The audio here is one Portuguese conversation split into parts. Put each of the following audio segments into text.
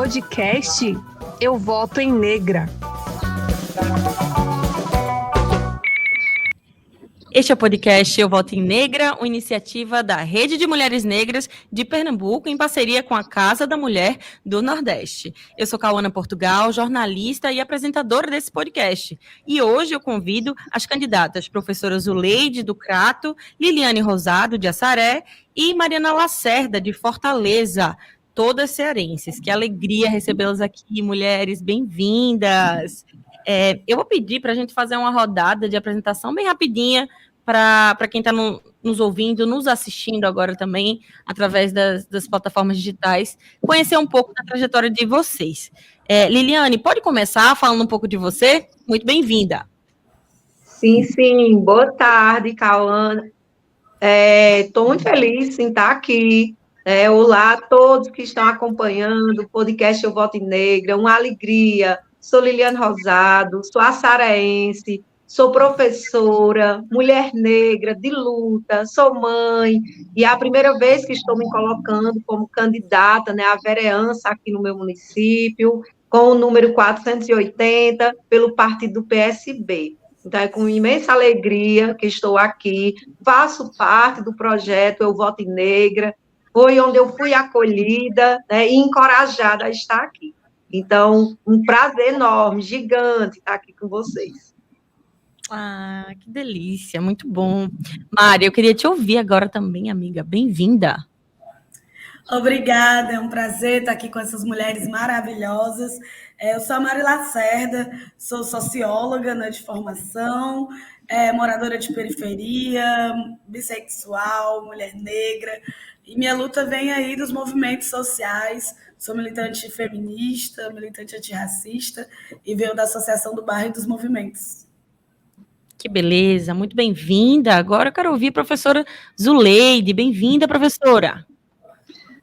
podcast Eu Voto em Negra. Este é o podcast Eu Voto em Negra, uma iniciativa da Rede de Mulheres Negras de Pernambuco, em parceria com a Casa da Mulher do Nordeste. Eu sou Cauana Portugal, jornalista e apresentadora desse podcast. E hoje eu convido as candidatas professora Zuleide, do Crato, Liliane Rosado, de Assaré, e Mariana Lacerda, de Fortaleza, todas cearenses. Que alegria recebê-las aqui, mulheres, bem-vindas! Eu vou pedir para a gente fazer uma rodada de apresentação bem rapidinha para quem está nos ouvindo, nos assistindo agora também, através das plataformas digitais, conhecer um pouco da trajetória de vocês. Liliane, pode começar falando um pouco de você? Muito bem-vinda. Sim. Boa tarde, Cauana. Estou muito feliz em estar aqui. Olá a todos que estão acompanhando o podcast Eu Voto em Negra, uma alegria. Sou Liliane Rosado, sou açaraense, sou professora, mulher negra de luta, sou mãe, e é a primeira vez que estou me colocando como candidata, à vereança aqui no meu município, com o número 480, pelo partido PSB. Então, é com imensa alegria que estou aqui, faço parte do projeto Eu Voto em Negra, foi onde eu fui acolhida, e encorajada a estar aqui. Então, um prazer enorme, gigante estar aqui com vocês. Ah, que delícia, muito bom. Mari, eu queria te ouvir agora também, amiga. Bem-vinda. Obrigada, é um prazer estar aqui com essas mulheres maravilhosas. Eu sou a Mari Lacerda, sou socióloga, de formação, moradora de periferia, bissexual, mulher negra, e minha luta vem aí dos movimentos sociais. Sou militante feminista, militante antirracista e venho da Associação do Bairro e dos Movimentos. Que beleza, muito bem-vinda. Agora eu quero ouvir a professora Zuleide. Bem-vinda, professora.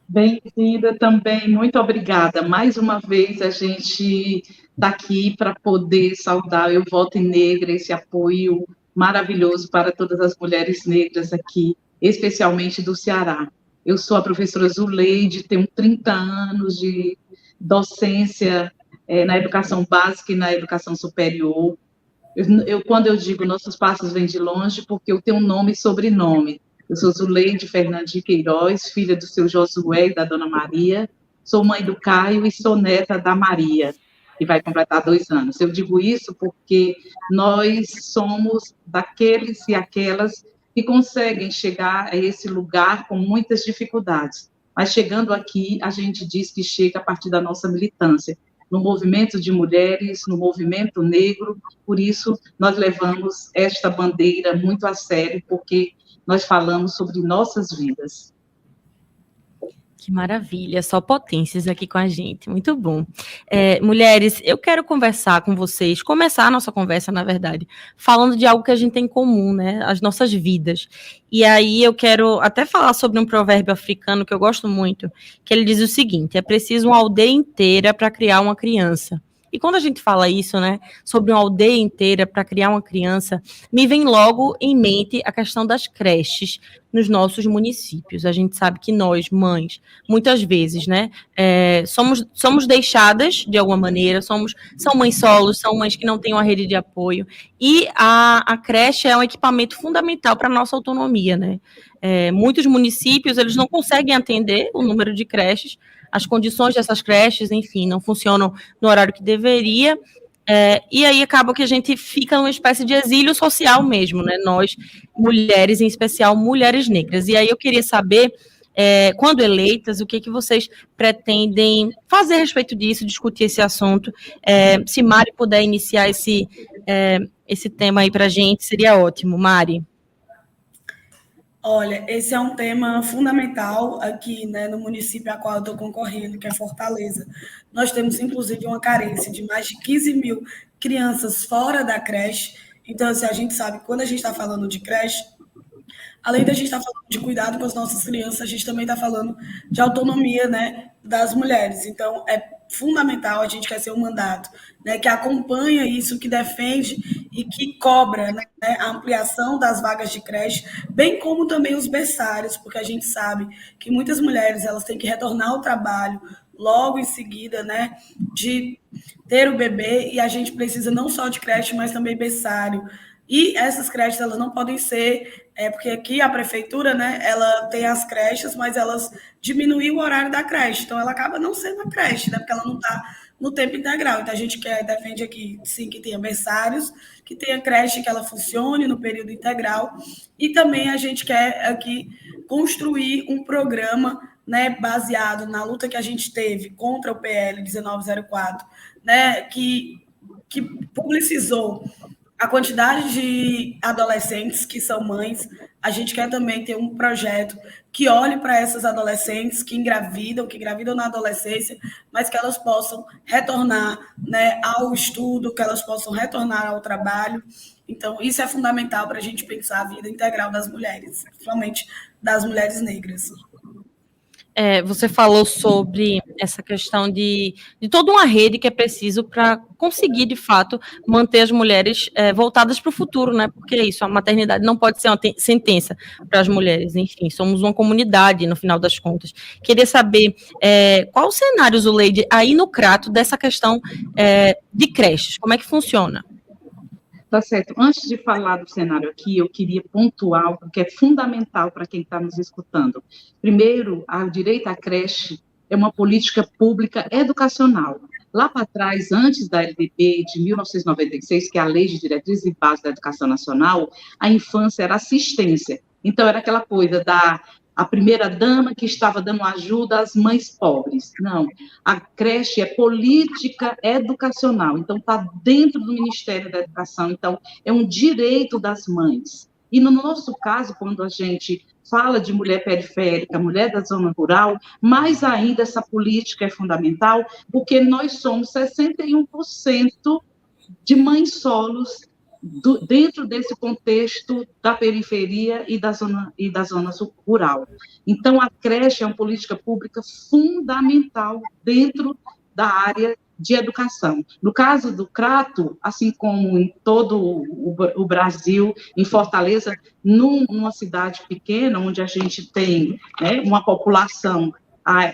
Bem-vinda também, muito obrigada. Mais uma vez a gente está aqui para poder saudar Eu Voto em Negra, esse apoio maravilhoso para todas as mulheres negras aqui, especialmente do Ceará. Eu sou a professora Zuleide, tenho 30 anos de docência na educação básica e na educação superior. Quando eu digo nossos passos vêm de longe, porque eu tenho nome e sobrenome. Eu sou Zuleide Fernandes de Queiroz, filha do seu Josué e da dona Maria, sou mãe do Caio e sou neta da Maria, que vai completar 2 anos. Eu digo isso porque nós somos daqueles e aquelas que conseguem chegar a esse lugar com muitas dificuldades. Mas chegando aqui, a gente diz que chega a partir da nossa militância, no movimento de mulheres, no movimento negro. Por isso, nós levamos esta bandeira muito a sério, porque nós falamos sobre nossas vidas. Que maravilha, só potências aqui com a gente, muito bom. Mulheres, eu quero conversar com vocês, começar a nossa conversa, na verdade, falando de algo que a gente tem em comum, né, as nossas vidas. E aí eu quero até falar sobre um provérbio africano que eu gosto muito, que ele diz o seguinte: é preciso uma aldeia inteira para criar uma criança. E quando a gente fala isso, né, sobre uma aldeia inteira para criar uma criança, me vem logo em mente a questão das creches nos nossos municípios. A gente sabe que nós, mães, muitas vezes, né, somos deixadas de alguma maneira, são mães solos, são mães que não têm uma rede de apoio, e a creche é um equipamento fundamental para a nossa autonomia, né. Muitos municípios, eles não conseguem atender o número de creches, as condições dessas creches, enfim, não funcionam no horário que deveria, e aí acaba que a gente fica numa espécie de exílio social mesmo, né? Nós, mulheres, em especial mulheres negras. E aí eu queria saber, quando eleitas, o que vocês pretendem fazer a respeito disso, discutir esse assunto. Se Mari puder iniciar esse tema aí para a gente, seria ótimo. Mari. Olha, esse é um tema fundamental aqui, no município a qual eu estou concorrendo, que é Fortaleza. Nós temos, inclusive, uma carência de mais de 15 mil crianças fora da creche. Então, assim, a gente sabe, quando a gente está falando de creche, além da gente estar falando de cuidado com as nossas crianças, a gente também está falando de autonomia, das mulheres. Então, é fundamental, a gente quer ser um mandato, que acompanha isso, que defende e que cobra, a ampliação das vagas de creche, bem como também os berçários, porque a gente sabe que muitas mulheres elas têm que retornar ao trabalho logo em seguida, né, de ter o bebê, e a gente precisa não só de creche, mas também berçário. E essas creches, elas não podem ser, porque aqui a prefeitura, né, ela tem as creches, mas elas diminuem o horário da creche, então ela acaba não sendo a creche, né, porque ela não está no tempo integral. Então a gente defende aqui, sim, que tenha berçários, que tenha creche que ela funcione no período integral, e também a gente quer aqui construir um programa, né, baseado na luta que a gente teve contra o PL 1904, né, que publicizou a quantidade de adolescentes que são mães. A gente quer também ter um projeto que olhe para essas adolescentes que engravidam na adolescência, mas que elas possam retornar, né, ao estudo, que elas possam retornar ao trabalho. Então, isso é fundamental para a gente pensar a vida integral das mulheres, principalmente das mulheres negras. Você falou sobre essa questão de toda uma rede que é preciso para conseguir, de fato, manter as mulheres voltadas para o futuro, né? Porque é isso, a maternidade não pode ser uma sentença para as mulheres, enfim, somos uma comunidade, no final das contas. Queria saber qual o cenário, Zuleide, aí no Crato, dessa questão de creches, como é que funciona? Tá certo. Antes de falar do cenário aqui, eu queria pontuar algo que é fundamental para quem está nos escutando. Primeiro, o direito à creche é uma política pública educacional. Lá para trás, antes da LDB de 1996, que é a Lei de Diretrizes e Bases da Educação Nacional, a infância era assistência. Então, era aquela coisa a primeira-dama que estava dando ajuda às mães pobres. Não, a creche é política educacional, então está dentro do Ministério da Educação, então é um direito das mães. E no nosso caso, quando a gente fala de mulher periférica, mulher da zona rural, mais ainda essa política é fundamental, porque nós somos 61% de mães solos dentro desse contexto da periferia e da zona rural. Então, a creche é uma política pública fundamental dentro da área de educação. No caso do Crato, assim como em todo o Brasil, em Fortaleza, numa cidade pequena, onde a gente tem, né, uma população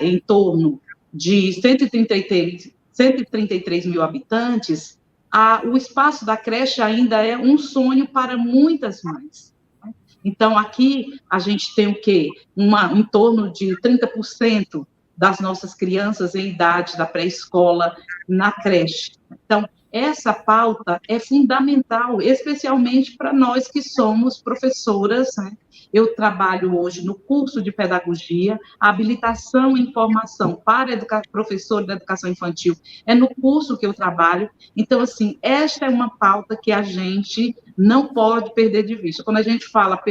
em torno de 133 mil habitantes, o espaço da creche ainda é um sonho para muitas mães. Então, aqui a gente tem o quê? Em torno de 30% das nossas crianças em idade da pré-escola na creche. Então, essa pauta é fundamental, especialmente para nós que somos professoras, né? Eu trabalho hoje no curso de pedagogia, a habilitação e formação para professor da educação infantil é no curso que eu trabalho. Então, assim, esta é uma pauta que a gente não pode perder de vista. Quando a gente fala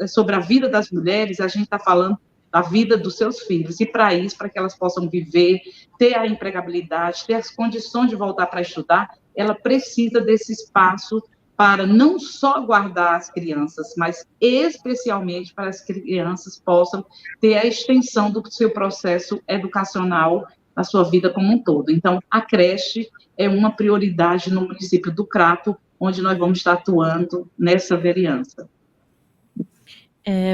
sobre a vida das mulheres, a gente está falando da vida dos seus filhos, e para isso, para que elas possam viver, ter a empregabilidade, ter as condições de voltar para estudar, ela precisa desse espaço para não só guardar as crianças, mas especialmente para as crianças possam ter a extensão do seu processo educacional na sua vida como um todo. Então, a creche é uma prioridade no município do Crato, onde nós vamos estar atuando nessa vereança.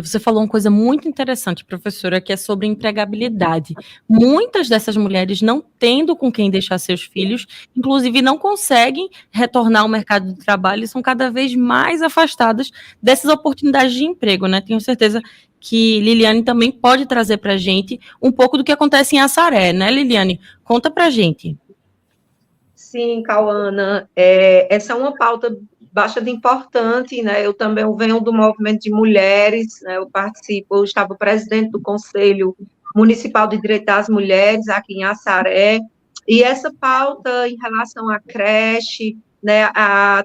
Você falou uma coisa muito interessante, professora, que é sobre empregabilidade. Muitas dessas mulheres, não tendo com quem deixar seus filhos, inclusive não conseguem retornar ao mercado de trabalho e são cada vez mais afastadas dessas oportunidades de emprego, né? Tenho certeza que Liliane também pode trazer para a gente um pouco do que acontece em Assaré, né, Liliane? Conta para a gente. Sim, Cauana, essa é uma pauta bastante importante, né? Eu também venho do movimento de mulheres, né? Eu estava presidente do Conselho Municipal de Direito das Mulheres aqui em Assaré, e essa pauta em relação à creche, né,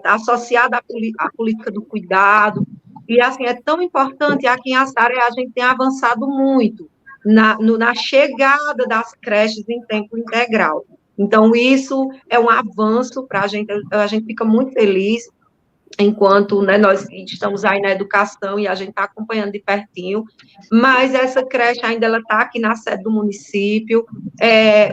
associada à política do cuidado, e assim, é tão importante, aqui em Assaré a gente tem avançado muito na chegada das creches em tempo integral. Então, isso é um avanço para a gente fica muito feliz, enquanto, né, nós estamos aí na educação e a gente está acompanhando de pertinho, mas essa creche ainda está aqui na sede do município.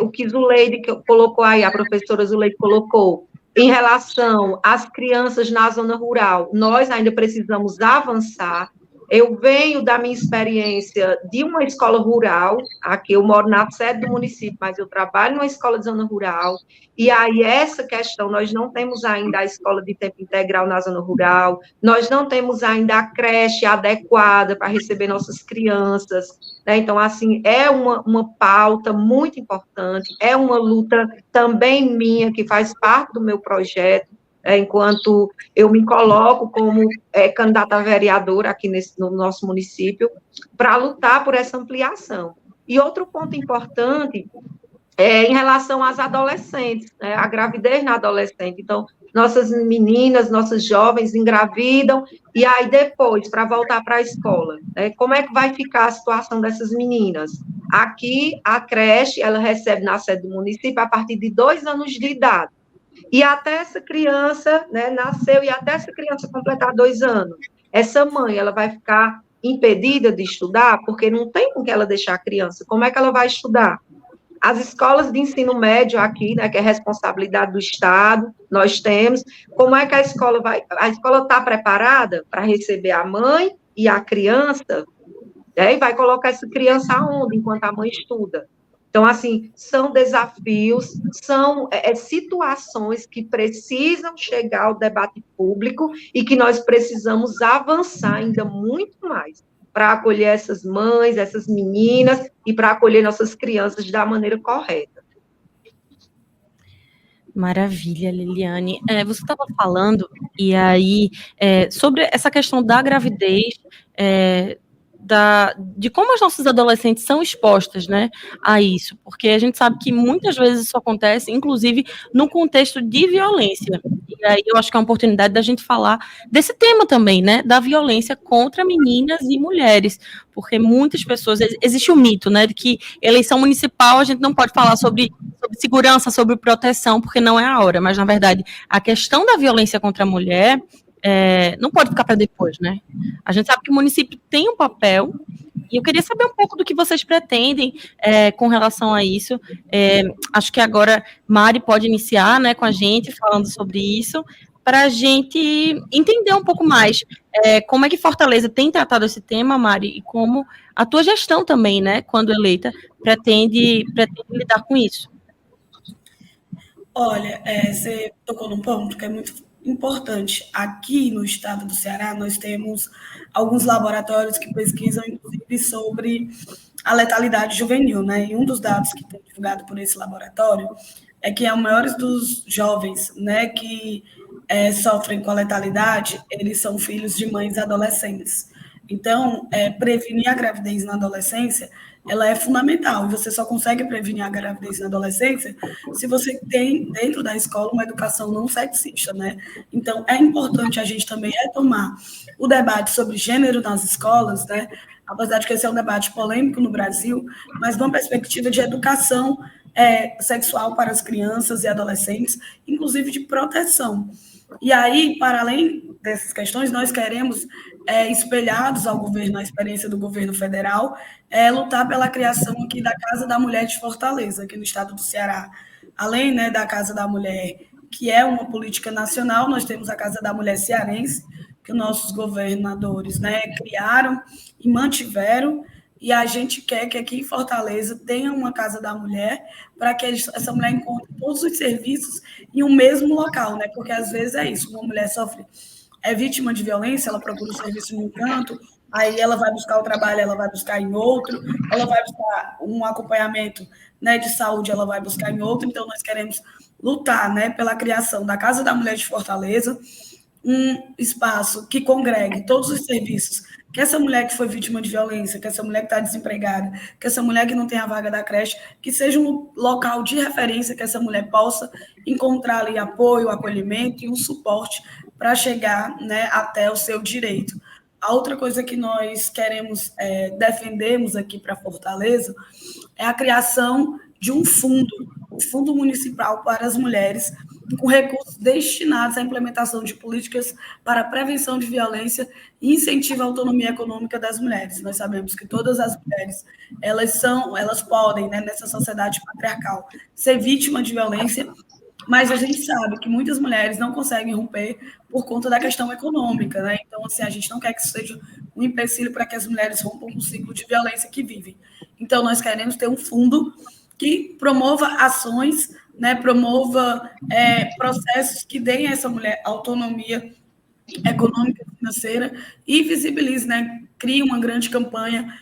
O que Zuleide colocou aí, a professora Zuleide colocou, em relação às crianças na zona rural, nós ainda precisamos avançar, Eu venho da minha experiência de uma escola rural, aqui eu moro na sede do município, mas eu trabalho numa escola de zona rural, e aí essa questão, nós não temos ainda a escola de tempo integral na zona rural, nós não temos ainda a creche adequada para receber nossas crianças, né? Então, assim, é uma pauta muito importante, é uma luta também minha, que faz parte do meu projeto, enquanto eu me coloco como candidata a vereadora aqui no nosso município, para lutar por essa ampliação. E outro ponto importante é em relação às adolescentes, né, a gravidez na adolescente. Então, nossas meninas, nossas jovens engravidam, e aí depois, para voltar para a escola, né, como é que vai ficar a situação dessas meninas? Aqui, a creche, ela recebe na sede do município a partir de 2 anos de idade. E até essa criança, né, nasceu, e até essa criança completar 2 anos, essa mãe, ela vai ficar impedida de estudar, porque não tem com que ela deixar a criança. Como é que ela vai estudar? As escolas de ensino médio aqui, né, que é responsabilidade do Estado, nós temos, como é que a escola está preparada para receber a mãe e a criança, né, e vai colocar essa criança aonde, enquanto a mãe estuda? Então, assim, são desafios, são situações que precisam chegar ao debate público e que nós precisamos avançar ainda muito mais para acolher essas mães, essas meninas e para acolher nossas crianças da maneira correta. Maravilha, Liliane. Você estava falando, e aí, sobre essa questão da gravidez, de como as nossas adolescentes são expostas, né, a isso, porque a gente sabe que muitas vezes isso acontece, inclusive, no contexto de violência. E aí eu acho que é uma oportunidade da gente falar desse tema também, né, da violência contra meninas e mulheres, porque muitas pessoas, existe o mito, né, de que eleição municipal a gente não pode falar sobre segurança, sobre proteção, porque não é a hora, mas, na verdade, a questão da violência contra a mulher não pode ficar para depois, né? A gente sabe que o município tem um papel, e eu queria saber um pouco do que vocês pretendem com relação a isso. Acho que agora Mari pode iniciar, né, com a gente, falando sobre isso, para a gente entender um pouco mais como é que Fortaleza tem tratado esse tema, Mari, e como a tua gestão também, né, quando eleita, pretende lidar com isso. Olha, você tocou num ponto que é muito importante. Aqui no estado do Ceará, nós temos alguns laboratórios que pesquisam, inclusive, sobre a letalidade juvenil, né? E um dos dados que foi divulgado por esse laboratório é que a maioria dos jovens, né, que sofrem com a letalidade, eles são filhos de mães adolescentes. Então, prevenir a gravidez na adolescência, ela é fundamental, e você só consegue prevenir a gravidez na adolescência se você tem, dentro da escola, uma educação não sexista, né? Então, é importante a gente também retomar o debate sobre gênero nas escolas, né? Apesar de que esse é um debate polêmico no Brasil, mas numa perspectiva de educação sexual para as crianças e adolescentes, inclusive de proteção. E aí, para além dessas questões, nós queremos, espelhados ao governo, à experiência do governo federal, lutar pela criação aqui da Casa da Mulher de Fortaleza, aqui no estado do Ceará. Além, né, da Casa da Mulher, que é uma política nacional, nós temos a Casa da Mulher cearense, que nossos governadores, né, criaram e mantiveram, e a gente quer que aqui em Fortaleza tenha uma Casa da Mulher para que essa mulher encontre todos os serviços em um mesmo local, né? Porque às vezes é isso, uma mulher é vítima de violência, ela procura o serviço em um canto, aí ela vai buscar o trabalho, ela vai buscar em outro, ela vai buscar um acompanhamento, né, de saúde, ela vai buscar em outro. Então nós queremos lutar, né, pela criação da Casa da Mulher de Fortaleza, um espaço que congregue todos os serviços, que essa mulher que foi vítima de violência, que essa mulher que está desempregada, que essa mulher que não tem a vaga da creche, que seja um local de referência, que essa mulher possa encontrar ali apoio, acolhimento e um suporte para chegar, né, até o seu direito. A outra coisa que nós queremos, defendemos aqui para Fortaleza, é a criação de um fundo municipal para as mulheres, com recursos destinados à implementação de políticas para a prevenção de violência e incentivo à autonomia econômica das mulheres. Nós sabemos que todas as mulheres, elas podem, né, nessa sociedade patriarcal, ser vítima de violência, Mas a gente sabe que muitas mulheres não conseguem romper por conta da questão econômica, né? Então, assim, a gente não quer que isso seja um empecilho para que as mulheres rompam o ciclo de violência que vivem. Então, nós queremos ter um fundo que promova ações, né? Promova processos que deem a essa mulher autonomia econômica, financeira e visibilize, né? Crie uma grande campanha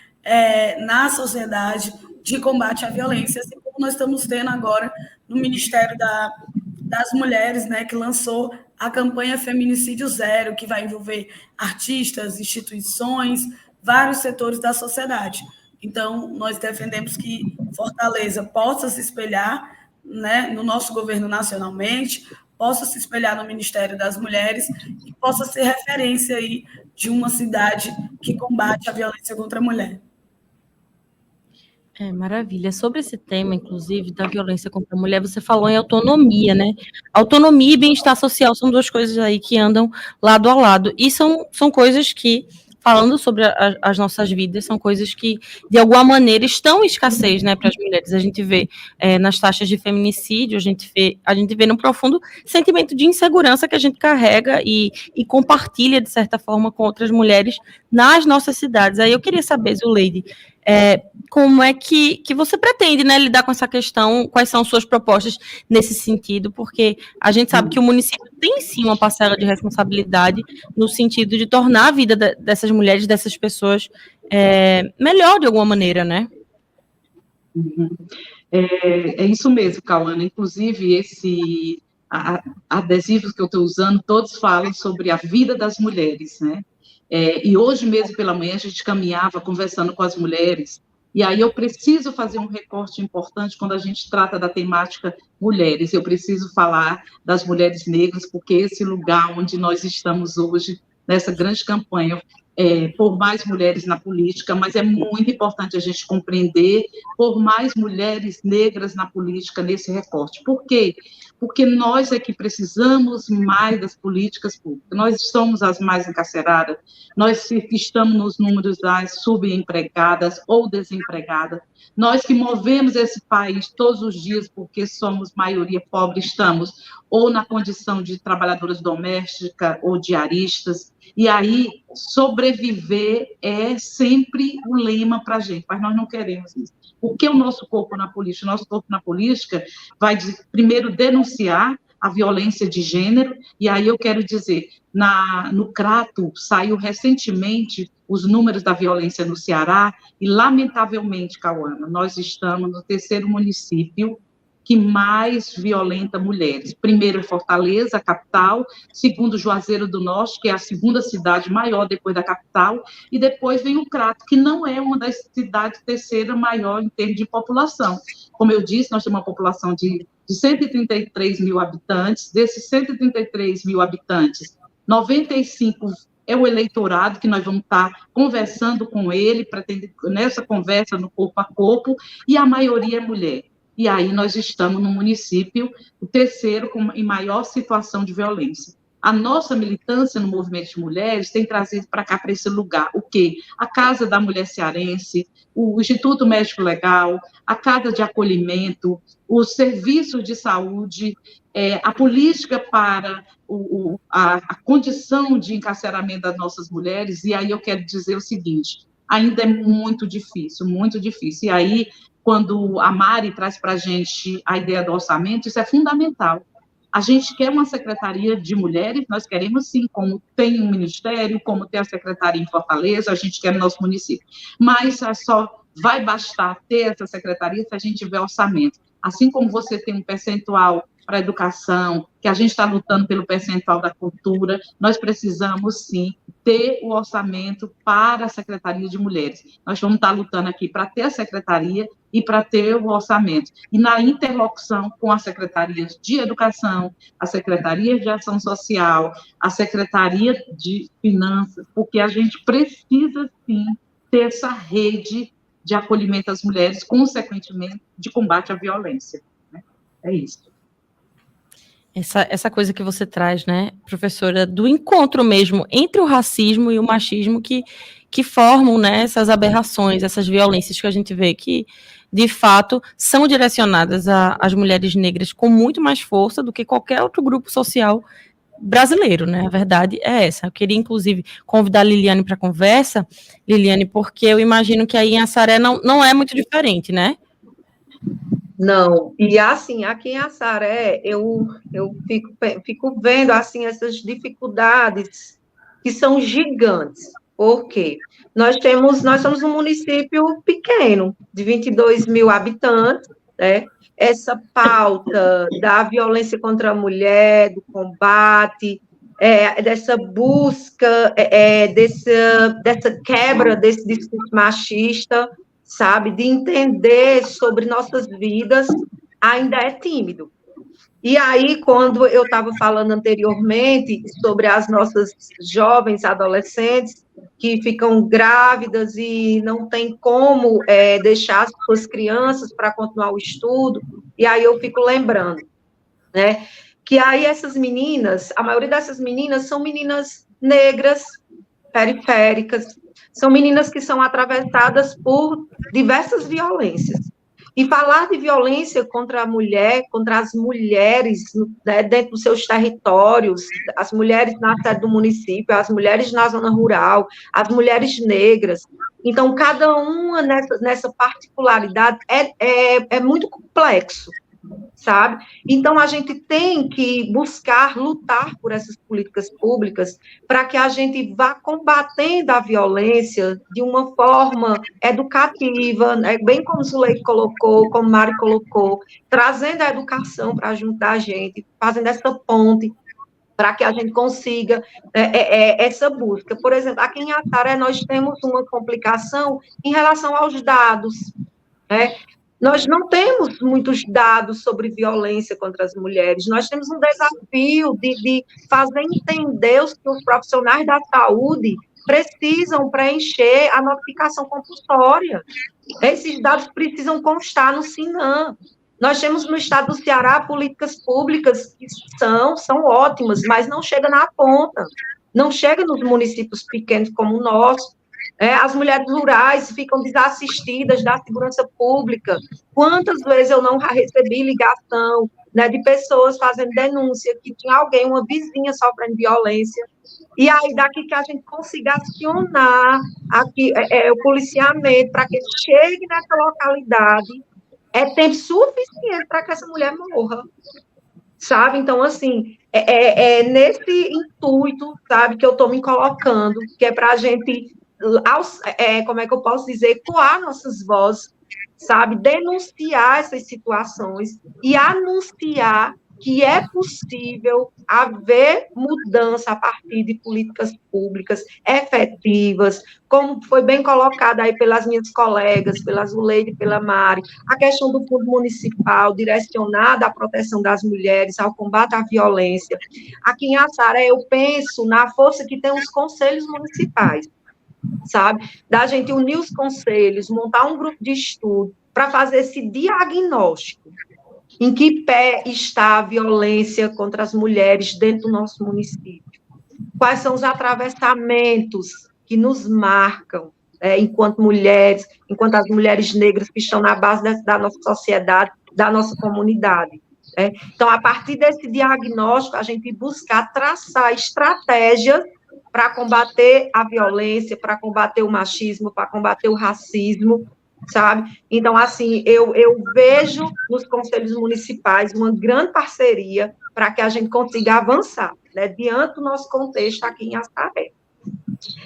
na sociedade de combate à violência, assim como nós estamos tendo agora no Ministério das Mulheres, né, que lançou a campanha Feminicídio Zero, que vai envolver artistas, instituições, vários setores da sociedade. Então, nós defendemos que Fortaleza possa se espelhar, né, no nosso governo nacionalmente, possa se espelhar no Ministério das Mulheres e possa ser referência aí de uma cidade que combate a violência contra a mulher. Maravilha. Sobre esse tema, inclusive, da violência contra a mulher, você falou em autonomia, né? Autonomia e bem-estar social são duas coisas aí que andam lado a lado. E são coisas que, falando sobre as nossas vidas, são coisas que, de alguma maneira, estão em escassez, né, para as mulheres. A gente vê nas taxas de feminicídio, a gente vê no profundo sentimento de insegurança que a gente carrega e compartilha, de certa forma, com outras mulheres nas nossas cidades. Aí eu queria saber, Zuleide, como é que você pretende, né, lidar com essa questão, quais são suas propostas nesse sentido, porque a gente sabe que o município tem sim uma parcela de responsabilidade no sentido de tornar a vida dessas mulheres, dessas pessoas, melhor de alguma maneira, né? É isso mesmo, Cauana. Inclusive, esses adesivos que eu estou usando, todos falam sobre a vida das mulheres, né? E hoje mesmo pela manhã a gente caminhava conversando com as mulheres, e aí eu preciso fazer um recorte importante quando a gente trata da temática mulheres, eu preciso falar das mulheres negras, porque esse lugar onde nós estamos hoje, nessa grande campanha, por mais mulheres na política, mas é muito importante a gente compreender por mais mulheres negras na política nesse recorte. Por quê? Porque nós é que precisamos mais das políticas públicas, nós somos as mais encarceradas, nós estamos nos números das subempregadas ou desempregadas, nós que movemos esse país todos os dias porque somos maioria pobre, estamos ou na condição de trabalhadoras domésticas ou diaristas, e aí sobreviver é sempre o lema para a gente, mas nós não queremos isso. O que é o nosso corpo na política? O nosso corpo na política vai, primeiro, denunciar a violência de gênero, e aí eu quero dizer, no Crato, saiu recentemente os números da violência no Ceará, e, lamentavelmente, Cauana, nós estamos no 3º município que mais violenta mulheres. Primeiro é Fortaleza, a capital, segundo Juazeiro do Norte, que é a segunda cidade maior depois da capital, e depois vem o Crato, que não é uma das cidades terceira maior em termos de população. Como eu disse, nós temos uma população de 133 mil habitantes, desses 133 mil habitantes, 95 é o eleitorado, que nós vamos estar conversando com ele, nessa conversa no corpo a corpo, e a maioria é mulher. E aí nós estamos no município, o 3º em maior situação de violência. A nossa militância no movimento de mulheres tem trazido para cá, para esse lugar, o quê? A Casa da Mulher Cearense, o Instituto Médico Legal, a Casa de Acolhimento, os serviços de saúde, a política para a condição de encarceramento das nossas mulheres, e aí eu quero dizer o seguinte, ainda é muito difícil, muito difícil. E aí, quando a Mari traz para a gente a ideia do orçamento, isso é fundamental. A gente quer uma secretaria de mulheres, nós queremos sim, como tem um ministério, como tem a secretaria em Fortaleza, a gente quer no nosso município. Mas só vai bastar ter essa secretaria se a gente tiver orçamento. Assim como você tem um percentual para a educação, que a gente está lutando pelo percentual da cultura, nós precisamos, sim, ter o orçamento para a Secretaria de Mulheres. Nós vamos estar lutando aqui para ter a secretaria e para ter o orçamento. E na interlocução com as secretarias de Educação, a Secretaria de Ação Social, a Secretaria de Finanças, porque a gente precisa, sim, ter essa rede de acolhimento às mulheres, consequentemente, de combate à violência. Né? É isso. Essa coisa que você traz, né, professora, do encontro mesmo entre o racismo e o machismo que formam, né, essas aberrações, essas violências que a gente vê que, de fato, são direcionadas às mulheres negras com muito mais força do que qualquer outro grupo social brasileiro, né? A verdade é essa. Eu queria, inclusive, convidar a Liliane para a conversa, Liliane, porque eu imagino que aí em Assaré não é muito diferente, né? Não, e assim, aqui em Assaré, eu fico vendo, assim, essas dificuldades que são gigantes. Por quê? Nós somos um município pequeno, de 22 mil habitantes, né? Essa pauta da violência contra a mulher, do combate, dessa busca, dessa quebra desse discurso machista, sabe, de entender sobre nossas vidas, ainda é tímido. E aí, quando eu estava falando anteriormente sobre as nossas jovens adolescentes que ficam grávidas e não tem como deixar as suas crianças para continuar o estudo, e aí eu fico lembrando, né, que aí essas meninas, a maioria dessas meninas são meninas negras, periféricas, são meninas que são atravessadas por diversas violências. E falar de violência contra a mulher, contra as mulheres, né, dentro dos seus territórios, as mulheres na sede do município, as mulheres na zona rural, as mulheres negras. Então, cada uma nessa particularidade é muito complexo, sabe? Então, a gente tem que buscar lutar por essas políticas públicas para que a gente vá combatendo a violência de uma forma educativa, né? Bem como Zuleide colocou, como Mari colocou, trazendo a educação para junto da gente, fazendo essa ponte para que a gente consiga essa busca. Por exemplo, aqui em Assaré nós temos uma complicação em relação aos dados, né? Nós não temos muitos dados sobre violência contra as mulheres. Nós temos um desafio de fazer entender que os profissionais da saúde precisam preencher a notificação compulsória. Esses dados precisam constar no SINAM. Nós temos no estado do Ceará políticas públicas que são ótimas, mas não chega na ponta, não chega nos municípios pequenos como o nosso. As mulheres rurais ficam desassistidas da segurança pública. Quantas vezes eu não recebi ligação, né, de pessoas fazendo denúncia que tinha alguém, uma vizinha sofrendo violência, e aí daqui que a gente consiga acionar aqui, o policiamento para que ele chegue nessa localidade, é tempo suficiente para que essa mulher morra, sabe? Então, assim, nesse intuito, sabe, que eu estou me colocando, que é para a gente, como é que eu posso dizer, ecoar nossas vozes, sabe, denunciar essas situações e anunciar que é possível haver mudança a partir de políticas públicas efetivas, como foi bem colocado aí pelas minhas colegas, pela Zuleide e pela Mari, a questão do fundo municipal direcionada à proteção das mulheres, ao combate à violência. Aqui em Assaré, eu penso na força que tem os conselhos municipais, sabe? Da gente unir os conselhos, montar um grupo de estudo para fazer esse diagnóstico. Em que pé está a violência contra as mulheres dentro do nosso município? Quais são os atravessamentos que nos marcam, enquanto mulheres, enquanto as mulheres negras que estão na base da nossa sociedade, da nossa comunidade? Então, a partir desse diagnóstico, a gente buscar traçar estratégias para combater a violência, para combater o machismo, para combater o racismo, sabe? Então, assim, eu vejo nos conselhos municipais uma grande parceria para que a gente consiga avançar, né, diante do nosso contexto aqui em Assaré.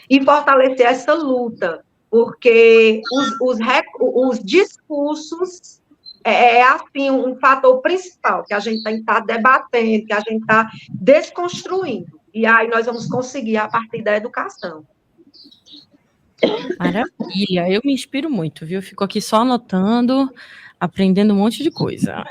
E fortalecer essa luta, porque os discursos assim, um fator principal que a gente tem que estar debatendo, que a gente está desconstruindo. E aí nós vamos conseguir a partir da educação. Maravilha, eu me inspiro muito, viu? Fico aqui só anotando, aprendendo um monte de coisa.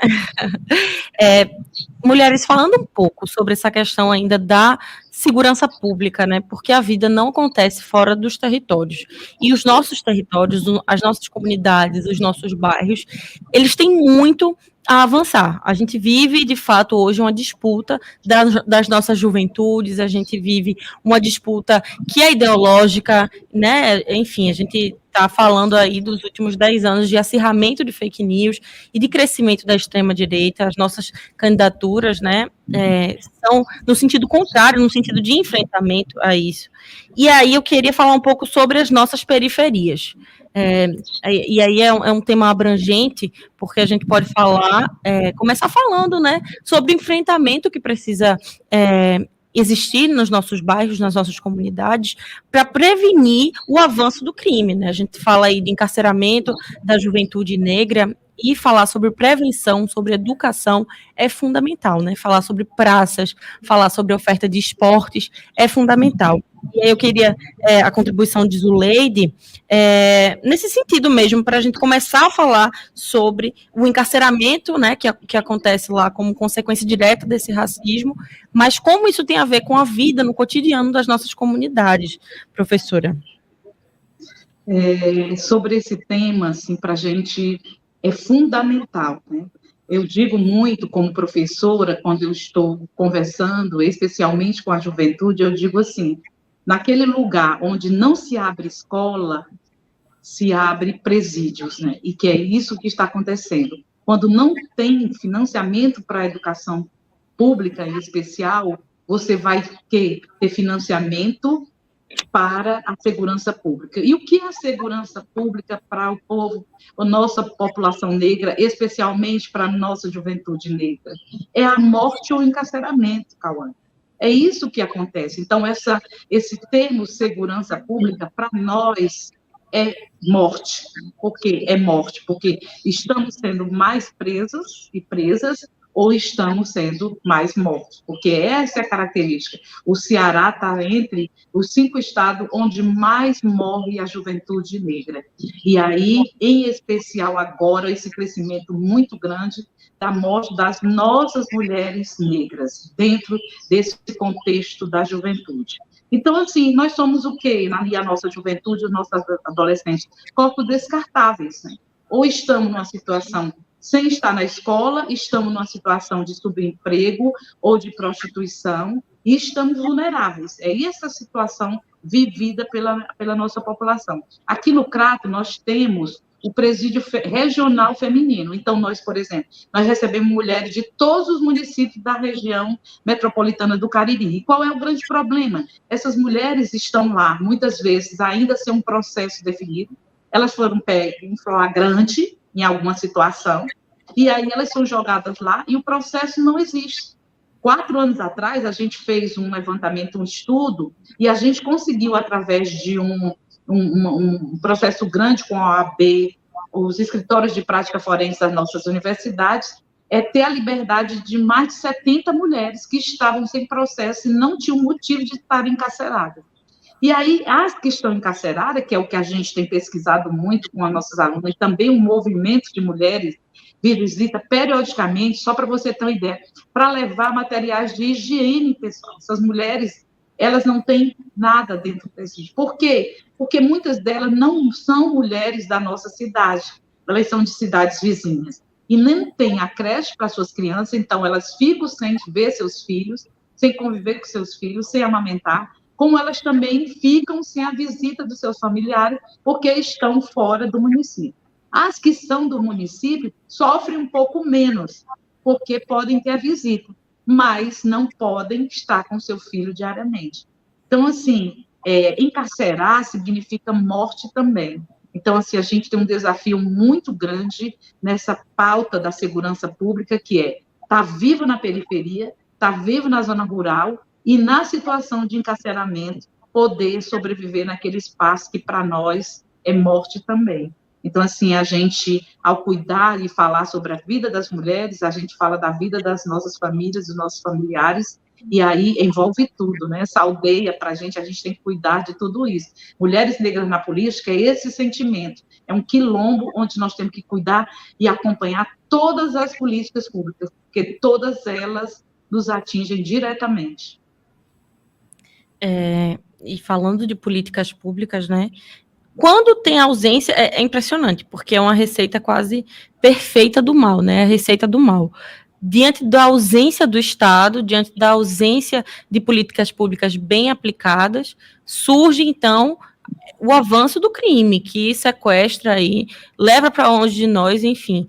Mulheres, falando um pouco sobre essa questão ainda da segurança pública, né? Porque a vida não acontece fora dos territórios. E os nossos territórios, as nossas comunidades, os nossos bairros, eles têm muito a avançar. A gente vive, de fato, hoje uma disputa das nossas juventudes, a gente vive uma disputa que é ideológica, né? Enfim, a gente está falando aí dos últimos 10 anos de acirramento de fake news e de crescimento da extrema-direita. As nossas candidaturas, né, são no sentido contrário, no sentido de enfrentamento a isso. E aí eu queria falar um pouco sobre as nossas periferias. E aí é um tema abrangente, porque a gente pode começar falando, né, sobre o enfrentamento que precisa existir nos nossos bairros, nas nossas comunidades, para prevenir o avanço do crime, né? A gente fala aí de encarceramento da juventude negra, e falar sobre prevenção, sobre educação é fundamental, né? Falar sobre praças, falar sobre oferta de esportes é fundamental. E aí eu queria a contribuição de Zuleide nesse sentido mesmo, para a gente começar a falar sobre o encarceramento, né, que acontece lá como consequência direta desse racismo, mas como isso tem a ver com a vida no cotidiano das nossas comunidades, professora? Sobre esse tema, assim, para a gente é fundamental, né? Eu digo muito como professora, quando eu estou conversando, especialmente com a juventude, eu digo assim, naquele lugar onde não se abre escola, se abre presídios, né? E que é isso que está acontecendo. Quando não tem financiamento para a educação pública em especial, você vai ter financiamento para a segurança pública. E o que é a segurança pública para o povo, a nossa população negra, especialmente para a nossa juventude negra? É a morte ou o encarceramento, Cauã. É isso que acontece. Então, esse termo segurança pública, para nós, é morte. Por quê? É morte, porque estamos sendo mais presos e presas, ou estamos sendo mais mortos, porque essa é a característica. O Ceará está entre os 5 estados onde mais morre a juventude negra. E aí, em especial agora, esse crescimento muito grande da morte das nossas mulheres negras, dentro desse contexto da juventude. Então, assim, nós somos o quê? A nossa juventude, os nossos adolescentes, corpos descartáveis, né? Ou estamos numa situação sem estar na escola, estamos numa situação de subemprego ou de prostituição e estamos vulneráveis. É essa situação vivida pela nossa população. Aqui no Crato, nós temos o presídio regional feminino. Então, nós, por exemplo, nós recebemos mulheres de todos os municípios da região metropolitana do Cariri. E qual é o grande problema? Essas mulheres estão lá, muitas vezes, ainda sem um processo definido, elas foram pegas em flagrante, em alguma situação, e aí elas são jogadas lá e o processo não existe. 4 anos atrás, a gente fez um levantamento, um estudo, e a gente conseguiu, através de um processo grande com a OAB, os escritórios de prática forense das nossas universidades, ter a liberdade de mais de 70 mulheres que estavam sem processo e não tinham motivo de estar encarceradas. E aí, as que estão encarceradas, que é o que a gente tem pesquisado muito com as nossas alunas, e também um movimento de mulheres visita periodicamente, só para você ter uma ideia, para levar materiais de higiene pessoal. Essas mulheres, elas não têm nada dentro do presídio. Por quê? Porque muitas delas não são mulheres da nossa cidade, elas são de cidades vizinhas. E nem tem a creche para suas crianças, então elas ficam sem ver seus filhos, sem conviver com seus filhos, sem amamentar, como elas também ficam sem a visita dos seus familiares, porque estão fora do município. As que são do município sofrem um pouco menos, porque podem ter a visita, mas não podem estar com seu filho diariamente. Então, assim, encarcerar significa morte também. Então, assim, a gente tem um desafio muito grande nessa pauta da segurança pública, que é estar vivo na periferia, estar vivo na zona rural, e na situação de encarceramento, poder sobreviver naquele espaço que, para nós, é morte também. Então, assim, a gente, ao cuidar e falar sobre a vida das mulheres, a gente fala da vida das nossas famílias, dos nossos familiares, e aí envolve tudo, né? Essa aldeia, para a gente tem que cuidar de tudo isso. Mulheres negras na política é esse sentimento, é um quilombo onde nós temos que cuidar e acompanhar todas as políticas públicas, porque todas elas nos atingem diretamente. e falando de políticas públicas, né? Quando tem ausência, é impressionante, porque é uma receita quase perfeita do mal, né? A receita do mal. Diante da ausência do Estado, diante da ausência de políticas públicas bem aplicadas, surge, então, o avanço do crime, que sequestra aí, leva para longe de nós, enfim,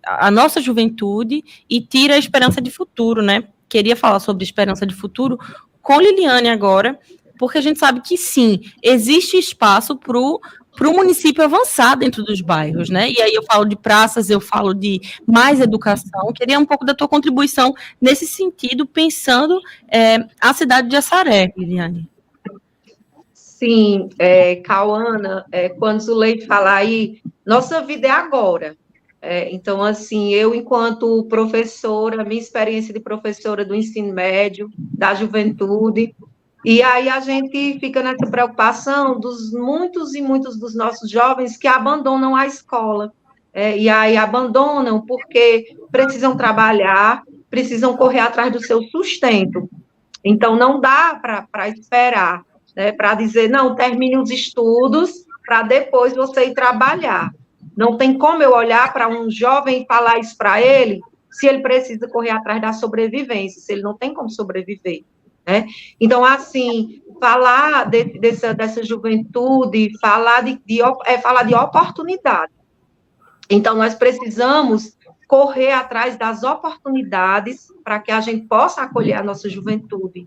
a nossa juventude e tira a esperança de futuro, né? Queria falar sobre esperança de futuro com Liliane agora, porque a gente sabe que sim, existe espaço para o município avançar dentro dos bairros, né? E aí eu falo de praças, eu falo de mais educação. Queria um pouco da tua contribuição nesse sentido, pensando a cidade de Assaré, Liliane. Sim, Cauana, quando o Zuleide falar aí, nossa vida é agora. Então, assim, eu, enquanto professora, minha experiência de professora do ensino médio, da juventude, e aí a gente fica nessa preocupação dos muitos e muitos dos nossos jovens que abandonam a escola. E aí abandonam porque precisam trabalhar, precisam correr atrás do seu sustento. Então, não dá para esperar, né, para dizer, não, termine os estudos para depois você ir trabalhar. Não tem como eu olhar para um jovem e falar isso para ele, se ele precisa correr atrás da sobrevivência, se ele não tem como sobreviver, né? Então, assim, falar dessa juventude, falar de oportunidade. Então, nós precisamos correr atrás das oportunidades para que a gente possa acolher a nossa juventude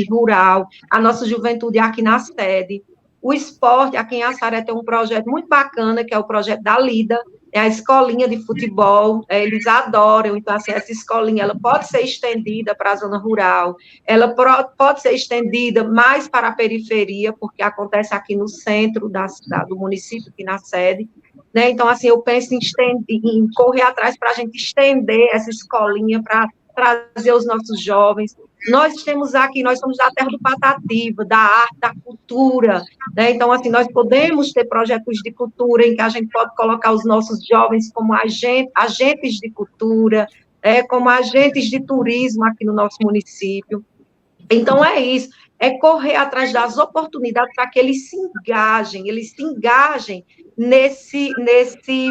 rural, a nossa juventude aqui na sede. O esporte, aqui em Assaré tem um projeto muito bacana, que é o projeto da Lida, é a escolinha de futebol, eles adoram, então, assim, essa escolinha, ela pode ser estendida para a zona rural, ela pode ser estendida mais para a periferia, porque acontece aqui no centro do município, aqui na sede, né? Então, assim, eu penso em correr atrás para a gente estender essa escolinha para trazer os nossos jovens. Nós somos da terra do Patativa, da arte, da cultura, né? Então, assim, nós podemos ter projetos de cultura em que a gente pode colocar os nossos jovens como agentes de cultura, como agentes de turismo aqui no nosso município. Então, é isso, é correr atrás das oportunidades para que eles se engajem nesse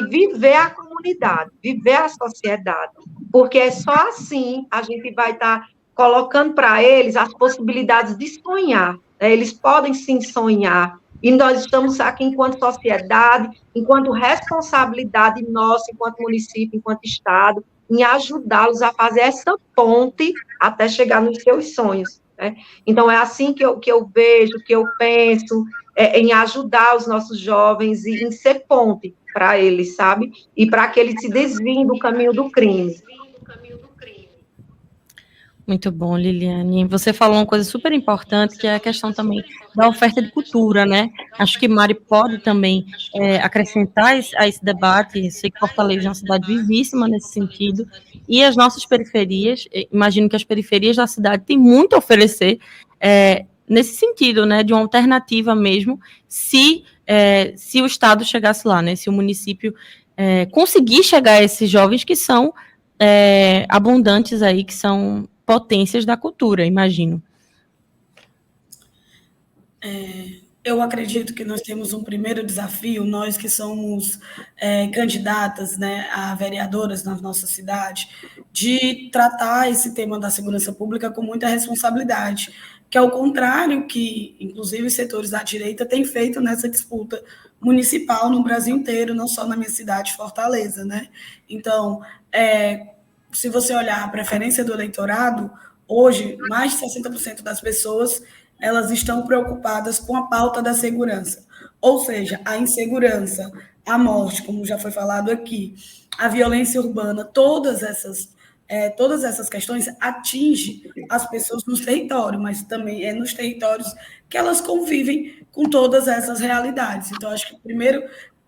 viver a comunidade, viver a sociedade, porque é só assim a gente vai estar colocando para eles as possibilidades de sonhar, né? Eles podem sim sonhar, e nós estamos aqui enquanto sociedade, enquanto responsabilidade nossa, enquanto município, enquanto Estado, em ajudá-los a fazer essa ponte até chegar nos seus sonhos. Né? Então, é assim que eu vejo, que eu penso, em ajudar os nossos jovens e em ser ponte para eles, sabe? E para que eles se desviem do caminho do crime. Muito bom, Liliane. Você falou uma coisa super importante, que é a questão também da oferta de cultura, né? Acho que Mari pode também acrescentar a esse debate. Sei que Fortaleza é uma cidade vivíssima nesse sentido. E as nossas periferias, imagino que as periferias da cidade têm muito a oferecer nesse sentido, né? De uma alternativa mesmo, se o Estado chegasse lá, né? Se o município conseguir chegar a esses jovens que são abundantes aí, que são potências da cultura, imagino. Eu acredito que nós temos um primeiro desafio, nós que somos candidatas, né, a vereadoras na nossa cidade, de tratar esse tema da segurança pública com muita responsabilidade, que é o contrário que, inclusive, os setores da direita têm feito nessa disputa municipal no Brasil inteiro, não só na minha cidade, Fortaleza, né? Então, se você olhar a preferência do eleitorado, hoje, mais de 60% das pessoas, elas estão preocupadas com a pauta da segurança. Ou seja, a insegurança, a morte, como já foi falado aqui, a violência urbana, todas essas questões atingem as pessoas nos territórios, mas também é nos territórios que elas convivem com todas essas realidades. Então, acho que, primeiro,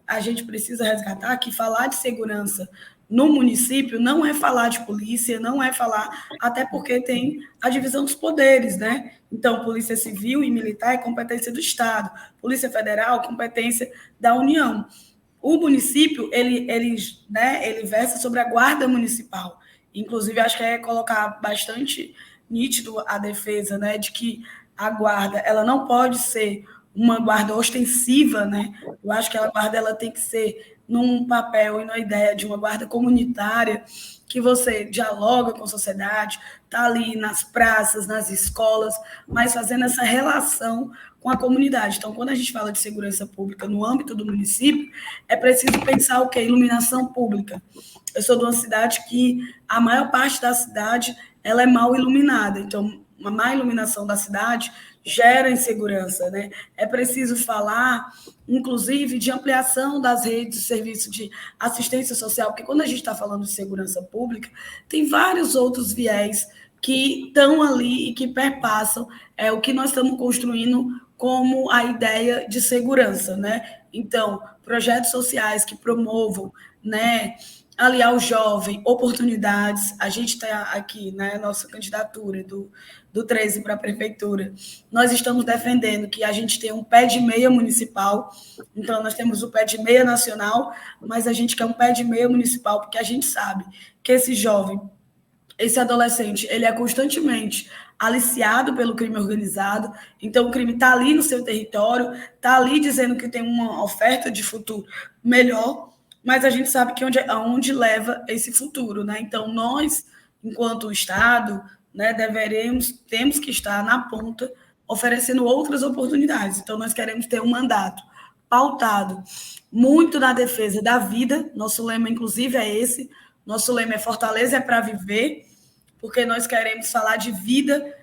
a gente precisa resgatar que falar de segurança no município não é falar de polícia, não é falar, até porque tem a divisão dos poderes, né? Então, polícia civil e militar é competência do Estado, polícia federal, competência da União. O município, ele versa sobre a guarda municipal. Inclusive, acho que é colocar bastante nítido a defesa, né, de que a guarda ela não pode ser uma guarda ostensiva, né? Eu acho que a guarda ela tem que ser num papel e na ideia de uma guarda comunitária, que você dialoga com a sociedade, está ali nas praças, nas escolas, mas fazendo essa relação com a comunidade. Então, quando a gente fala de segurança pública no âmbito do município, é preciso pensar o quê? Iluminação pública. Eu sou de uma cidade que a maior parte da cidade ela é mal iluminada, então uma má iluminação da cidade gera insegurança, né? É preciso falar, inclusive, de ampliação das redes de serviço de assistência social, porque quando a gente está falando de segurança pública, tem vários outros viés que estão ali e que perpassam o que nós estamos construindo como a ideia de segurança, né? Então, projetos sociais que promovam, né, aliar ao jovem, oportunidades. A gente está aqui, né, nossa candidatura do 13 para a prefeitura. Nós estamos defendendo que a gente tenha um pé de meia municipal, então nós temos o pé de meia nacional, mas a gente quer um pé de meia municipal, porque a gente sabe que esse jovem, esse adolescente, ele é constantemente aliciado pelo crime organizado, então o crime está ali no seu território, está ali dizendo que tem uma oferta de futuro melhor, mas a gente sabe que aonde leva esse futuro, né? Então, nós, enquanto Estado, né, temos que estar na ponta, oferecendo outras oportunidades. Então, nós queremos ter um mandato pautado muito na defesa da vida, nosso lema, inclusive, é esse, nosso lema é Fortaleza é para viver, porque nós queremos falar de vida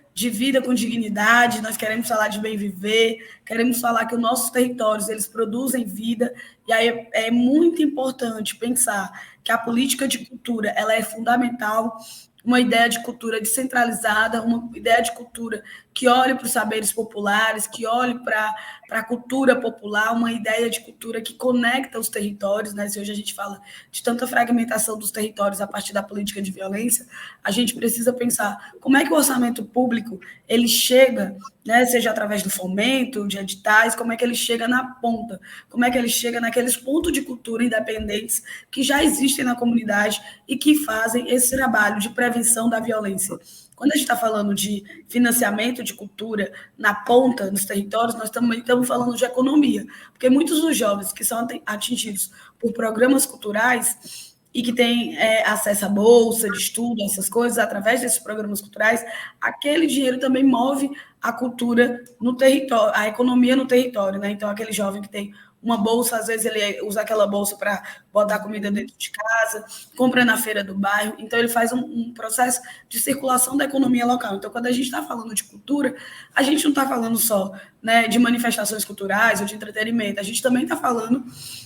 com dignidade, nós queremos falar de bem viver, queremos falar que os nossos territórios, eles produzem vida, e aí é muito importante pensar que a política de cultura, ela é fundamental, uma ideia de cultura descentralizada, uma ideia de cultura que olhe para os saberes populares, que olhe para a cultura popular, uma ideia de cultura que conecta os territórios, né? Se hoje a gente fala de tanta fragmentação dos territórios a partir da política de violência, a gente precisa pensar como é que o orçamento público ele chega, né? Seja através do fomento, de editais, como é que ele chega na ponta, como é que ele chega naqueles pontos de cultura independentes que já existem na comunidade e que fazem esse trabalho de prevenção da violência. Quando a gente está falando de financiamento de cultura na ponta, nos territórios, nós também estamos falando de economia, porque muitos dos jovens que são atingidos por programas culturais e que têm acesso à bolsa de estudo, essas coisas, através desses programas culturais, aquele dinheiro também move a cultura no território, a economia no território, né? Então, aquele jovem que tem uma bolsa, às vezes ele usa aquela bolsa para botar comida dentro de casa, compra na feira do bairro, então ele faz um processo de circulação da economia local. Então, quando a gente está falando de cultura, a gente não está falando só, né, de manifestações culturais ou de entretenimento, a gente também está falando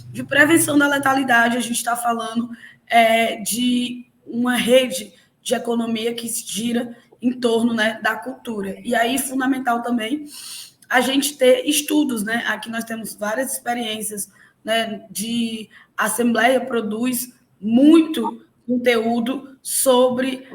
de prevenção da letalidade, a gente está falando de uma rede de economia que se gira em torno, né, da cultura. E aí, fundamental também a gente ter estudos, né? Aqui nós temos várias experiências, né? A Assembleia produz muito conteúdo sobre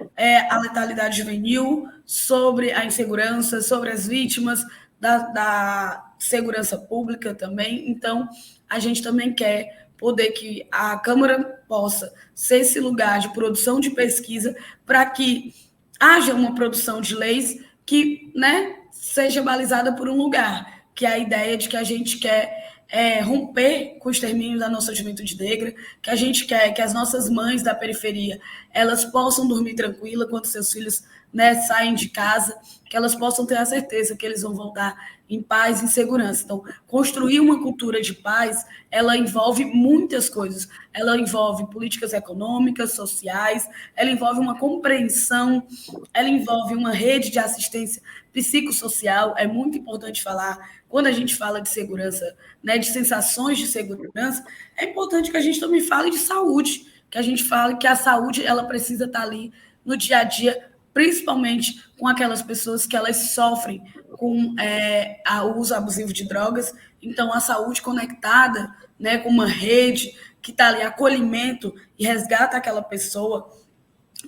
a letalidade juvenil, sobre a insegurança, sobre as vítimas da segurança pública também. Então, a gente também quer poder que a Câmara possa ser esse lugar de produção de pesquisa para que haja uma produção de leis que, né, seja balizada por um lugar, que é a ideia de que a gente quer romper com o extermínio da nossa juventude negra, que a gente quer que as nossas mães da periferia elas possam dormir tranquila quando seus filhos, né, saem de casa, que elas possam ter a certeza que eles vão voltar em paz e em segurança. Então, construir uma cultura de paz, ela envolve muitas coisas. Ela envolve políticas econômicas, sociais, ela envolve uma compreensão, ela envolve uma rede de assistência psicossocial. É muito importante falar, quando a gente fala de segurança, né, de sensações de segurança, é importante que a gente também fale de saúde, que a gente fale que a saúde ela precisa estar ali no dia a dia, principalmente com aquelas pessoas que elas sofrem com o uso abusivo de drogas. Então, a saúde conectada, né, com uma rede que está ali, acolhimento e resgata aquela pessoa,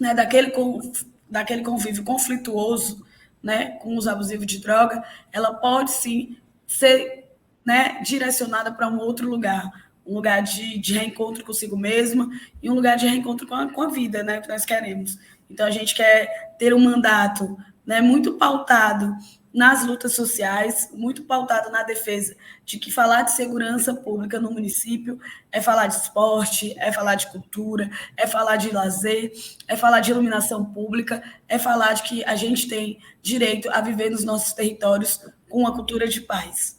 né, daquele convívio conflituoso, né, com o uso abusivo de droga, ela pode sim ser, né, direcionada para um outro lugar, um lugar de reencontro consigo mesma e um lugar de reencontro com a vida, né, que nós queremos. Então, a gente quer ter um mandato né, muito pautado nas lutas sociais, muito pautado na defesa de que falar de segurança pública no município é falar de esporte, é falar de cultura, é falar de lazer, é falar de iluminação pública, é falar de que a gente tem direito a viver nos nossos territórios com uma cultura de paz.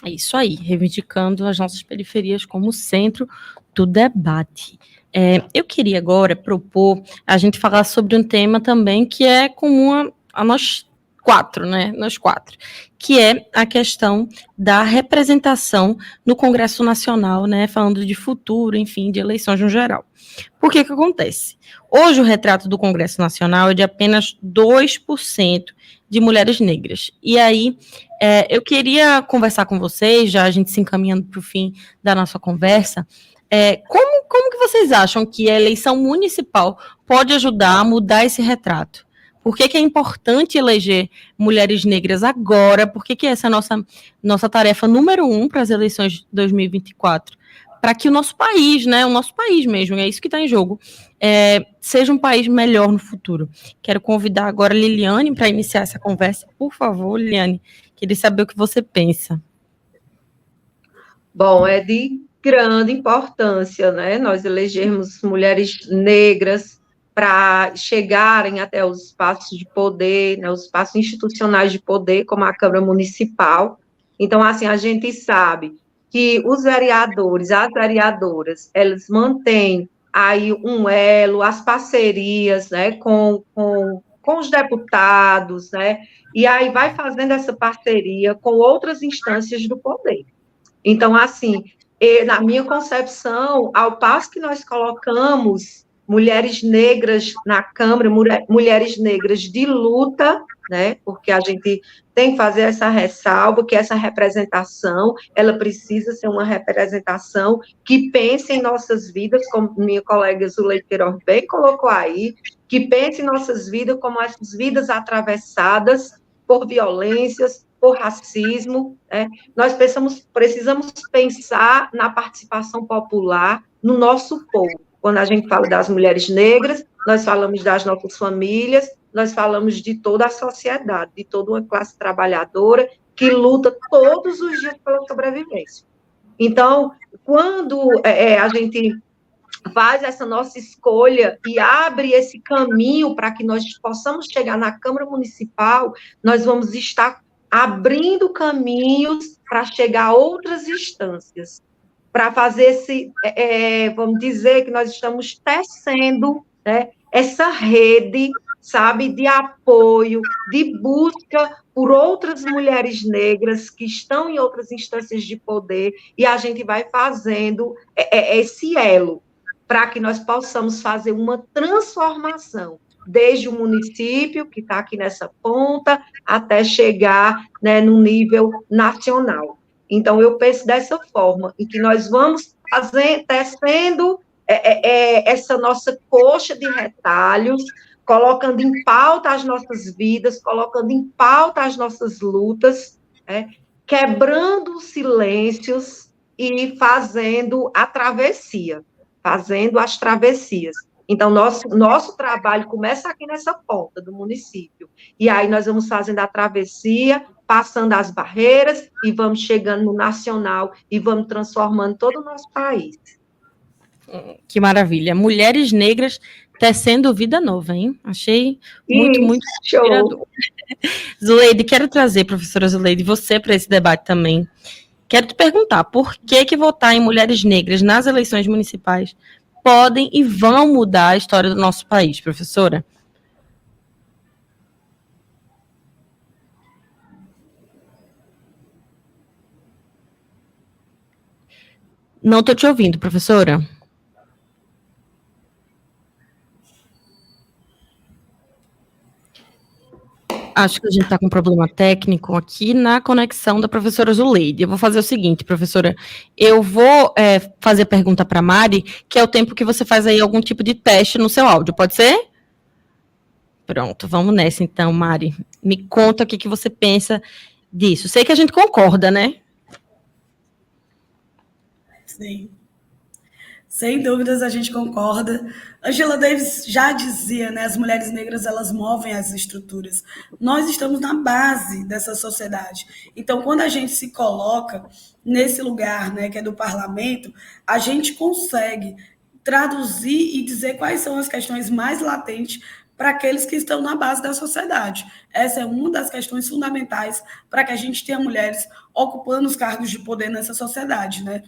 É isso aí, reivindicando as nossas periferias como centro do debate. Eu queria agora propor a gente falar sobre um tema também que é comum a nós quatro, né? Nós quatro, que é a questão da representação no Congresso Nacional, né? Falando de futuro, enfim, de eleições no geral. Por que acontece? Hoje o retrato do Congresso Nacional é de apenas 2% de mulheres negras. E aí, eu queria conversar com vocês, já a gente se encaminhando para o fim da nossa conversa, como que vocês acham que a eleição municipal pode ajudar a mudar esse retrato? Por que é importante eleger mulheres negras agora? Por que essa é a nossa tarefa número 1 para as eleições de 2024? Para que o nosso país, né, o nosso país mesmo, é isso que está em jogo, seja um país melhor no futuro. Quero convidar agora a Liliane para iniciar essa conversa. Por favor, Liliane, queria saber o que você pensa. Bom, é de grande importância, né, nós elegermos mulheres negras para chegarem até os espaços de poder, né, os espaços institucionais de poder, como a Câmara Municipal. Então, assim, a gente sabe que os vereadores, as vereadoras, elas mantêm aí um elo, as parcerias, né, com os deputados, né, e aí vai fazendo essa parceria com outras instâncias do poder. Então, assim, na minha concepção, ao passo que nós colocamos mulheres negras na Câmara, mulheres negras de luta, né, porque a gente tem que fazer essa ressalva, que essa representação, ela precisa ser uma representação que pense em nossas vidas, como minha colega Zuleide Queiroz bem colocou aí, que pense em nossas vidas como essas vidas atravessadas por violências, por racismo, né? Nós precisamos pensar na participação popular no nosso povo. Quando a gente fala das mulheres negras, nós falamos das nossas famílias, nós falamos de toda a sociedade, de toda uma classe trabalhadora que luta todos os dias pela sobrevivência. Então, quando a gente faz essa nossa escolha e abre esse caminho para que nós possamos chegar na Câmara Municipal, nós vamos estar abrindo caminhos para chegar a outras instâncias, para fazer vamos dizer que nós estamos tecendo, né, essa rede, sabe, de apoio, de busca por outras mulheres negras que estão em outras instâncias de poder, e a gente vai fazendo esse elo, para que nós possamos fazer uma transformação, desde o município, que está aqui nessa ponta, até chegar, né, no nível nacional. Então, eu penso dessa forma, em que nós vamos tecendo essa nossa coxa de retalhos, colocando em pauta as nossas vidas, colocando em pauta as nossas lutas, quebrando os silêncios e fazendo a travessia, fazendo as travessias. Então, nosso trabalho começa aqui nessa ponta do município, e aí nós vamos fazendo a travessia, passando as barreiras, e vamos chegando no nacional, e vamos transformando todo o nosso país. Que maravilha. Mulheres negras tecendo vida nova, hein? Achei muito inspirador. Zuleide, quero trazer, professora Zuleide, você para esse debate também. Quero te perguntar, por que votar em mulheres negras nas eleições municipais podem e vão mudar a história do nosso país, professora? Não estou te ouvindo, professora. Acho que a gente está com um problema técnico aqui na conexão da professora Zuleide. Eu vou fazer o seguinte, professora, eu vou fazer a pergunta para a Mari, que é o tempo que você faz aí algum tipo de teste no seu áudio, pode ser? Pronto, vamos nessa então, Mari. Me conta o que você pensa disso. Sei que a gente concorda, né? Sim. Sem dúvidas, a gente concorda. Angela Davis já dizia, né, as mulheres negras, elas movem as estruturas. Nós estamos na base dessa sociedade. Então, quando a gente se coloca nesse lugar, né, que é do parlamento, a gente consegue traduzir e dizer quais são as questões mais latentes para aqueles que estão na base da sociedade. Essa é uma das questões fundamentais para que a gente tenha mulheres ocupando os cargos de poder nessa sociedade, né?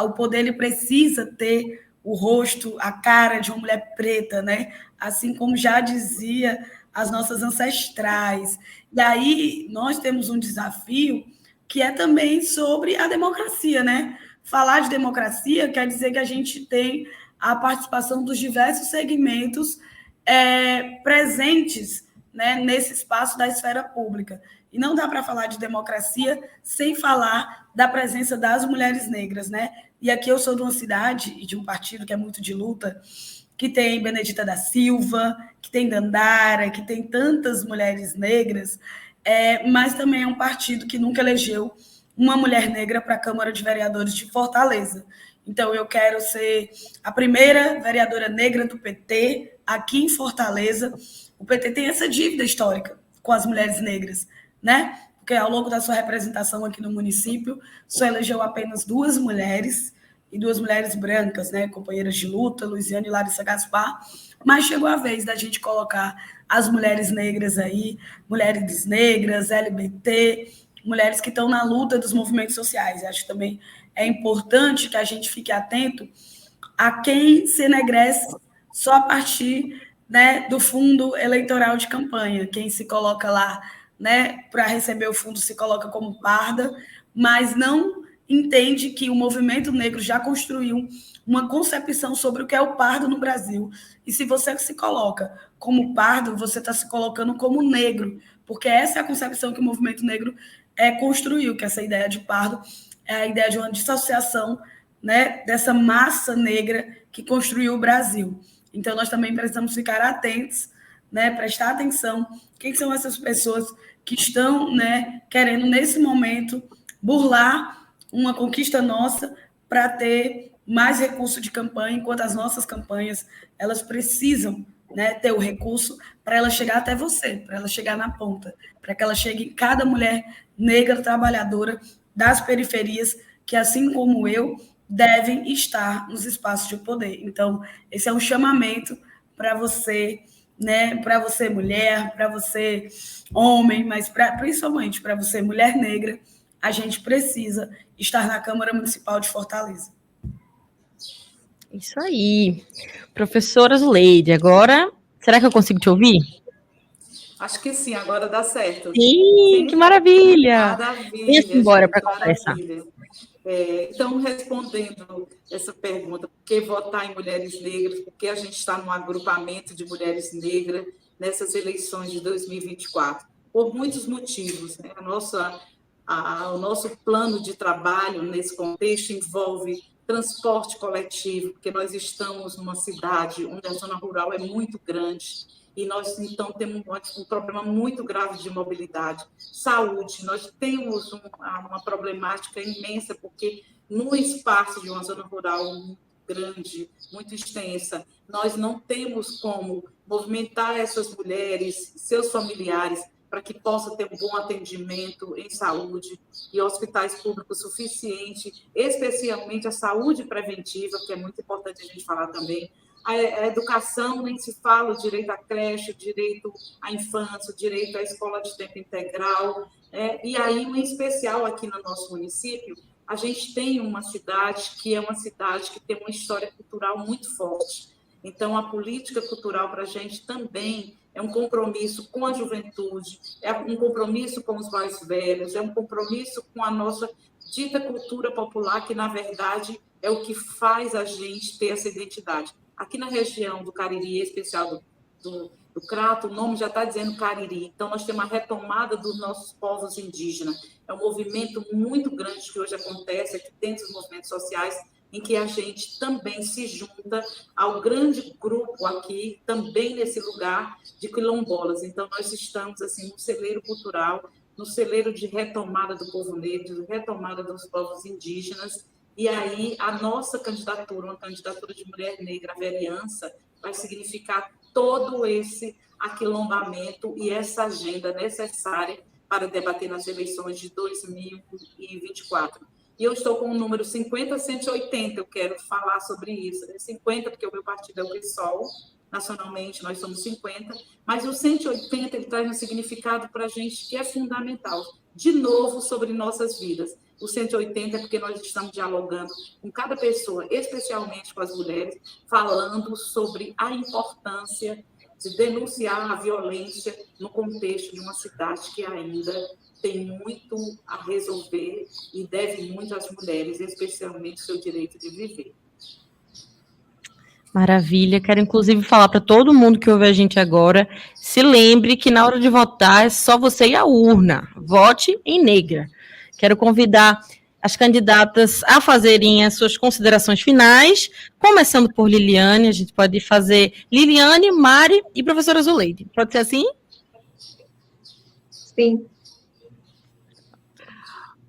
O poder ele precisa ter o rosto, a cara de uma mulher preta, né? Assim como já dizia as nossas ancestrais. E aí nós temos um desafio que é também sobre a democracia, né? Falar de democracia quer dizer que a gente tem a participação dos diversos segmentos presentes, né, nesse espaço da esfera pública. E não dá para falar de democracia sem falar da presença das mulheres negras, né? E aqui eu sou de uma cidade e de um partido que é muito de luta, que tem Benedita da Silva, que tem Dandara, que tem tantas mulheres negras, mas também é um partido que nunca elegeu uma mulher negra para a Câmara de Vereadores de Fortaleza. Então, eu quero ser a primeira vereadora negra do PT aqui em Fortaleza. O PT tem essa dívida histórica com as mulheres negras, né? Porque ao longo da sua representação aqui no município, só elegeu apenas 2 mulheres, e 2 mulheres brancas, né? Companheiras de luta, Luiziane e Larissa Gaspar. Mas chegou a vez da gente colocar as mulheres negras aí, mulheres negras, LGBT, mulheres que estão na luta dos movimentos sociais. Acho que também é importante que a gente fique atento a quem se enegrece só a partir, né, do fundo eleitoral de campanha. Quem se coloca lá, né, para receber o fundo se coloca como parda, mas não entende que o movimento negro já construiu uma concepção sobre o que é o pardo no Brasil. E se você se coloca como pardo, você está se colocando como negro, porque essa é a concepção que o movimento negro construiu, que essa ideia de pardo é a ideia de uma dissociação, né, dessa massa negra que construiu o Brasil. Então, nós também precisamos ficar atentos, né, prestar atenção quem são essas pessoas que estão, né, querendo, nesse momento, burlar uma conquista nossa para ter mais recurso de campanha, enquanto as nossas campanhas, elas precisam, né, ter o recurso para ela chegar até você, para ela chegar na ponta, para que ela chegue em cada mulher negra trabalhadora das periferias, que, assim como eu, devem estar nos espaços de poder. Então, esse é um chamamento para você, né, para você mulher, para você homem, mas principalmente para você mulher negra, a gente precisa estar na Câmara Municipal de Fortaleza. Isso aí. Professora Zuleide, agora, será que eu consigo te ouvir? Acho que sim, agora dá certo. Sim, que maravilha! Maravilha. Vem embora para conversar. Então, respondendo essa pergunta, por que votar em mulheres negras? Por que a gente está num agrupamento de mulheres negras nessas eleições de 2024? Por muitos motivos, né? O nosso plano de trabalho nesse contexto envolve transporte coletivo, porque nós estamos numa cidade onde a zona rural é muito grande e nós, então, temos um problema muito grave de mobilidade. Saúde, nós temos uma problemática imensa, porque no espaço de uma zona rural grande, muito extensa, nós não temos como movimentar essas mulheres, seus familiares, para que possa ter um bom atendimento em saúde e hospitais públicos suficientes, especialmente a saúde preventiva, que é muito importante a gente falar também. A educação, nem se fala, o direito à creche, o direito à infância, o direito à escola de tempo integral. E aí, em especial aqui no nosso município, a gente tem uma cidade que é uma cidade que tem uma história cultural muito forte. Então, a política cultural para a gente também é um compromisso com a juventude, é um compromisso com os mais velhos, é um compromisso com a nossa dita cultura popular, que, na verdade, é o que faz a gente ter essa identidade. Aqui na região do Cariri, em especial do Crato, o nome já está dizendo Cariri. Então, nós temos uma retomada dos nossos povos indígenas. É um movimento muito grande que hoje acontece aqui dentro dos movimentos sociais, em que a gente também se junta ao grande grupo aqui, também nesse lugar de quilombolas. Então, nós estamos assim, no celeiro cultural, no celeiro de retomada do povo negro, de retomada dos povos indígenas, E aí a nossa candidatura, uma candidatura de mulher negra à vereança, vai significar todo esse aquilombamento e essa agenda necessária para debater nas eleições de 2024. E eu estou com o número 50-180, eu quero falar sobre isso. 50, porque o meu partido é o PSOL, nacionalmente nós somos 50, mas o 180 ele traz um significado para a gente que é fundamental, de novo, sobre nossas vidas. O 180 é porque nós estamos dialogando com cada pessoa, especialmente com as mulheres, falando sobre a importância de denunciar a violência no contexto de uma cidade que ainda tem muito a resolver e deve muito às mulheres, especialmente o seu direito de viver. Maravilha. Quero, inclusive, falar para todo mundo que ouve a gente agora, se lembre que na hora de votar é só você ir à urna. Vote em negra. Quero convidar as candidatas a fazerem as suas considerações finais, começando por Liliane. A gente pode fazer Liliane, Mari e professora Zuleide. Pode ser assim? Sim.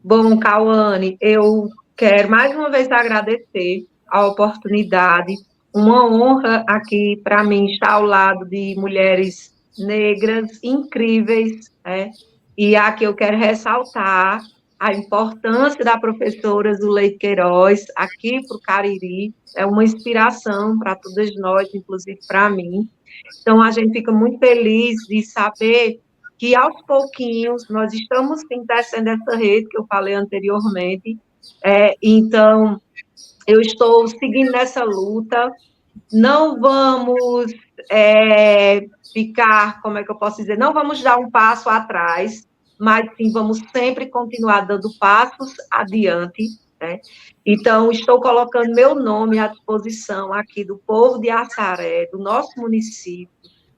Bom, Cauane, eu quero mais uma vez agradecer a oportunidade, uma honra aqui para mim estar ao lado de mulheres negras incríveis, né? E aqui eu quero ressaltar a importância da professora Zuleide Queiroz aqui para o Cariri, é uma inspiração para todas nós, inclusive para mim. Então, a gente fica muito feliz de saber que, aos pouquinhos, nós estamos sim tecendo essa rede que eu falei anteriormente. Então, eu estou seguindo nessa luta. Não vamos ficar, como é que eu posso dizer, não vamos dar um passo atrás, mas sim vamos sempre continuar dando passos adiante, né? Então, estou colocando meu nome à disposição aqui do povo de Assaré, do nosso município,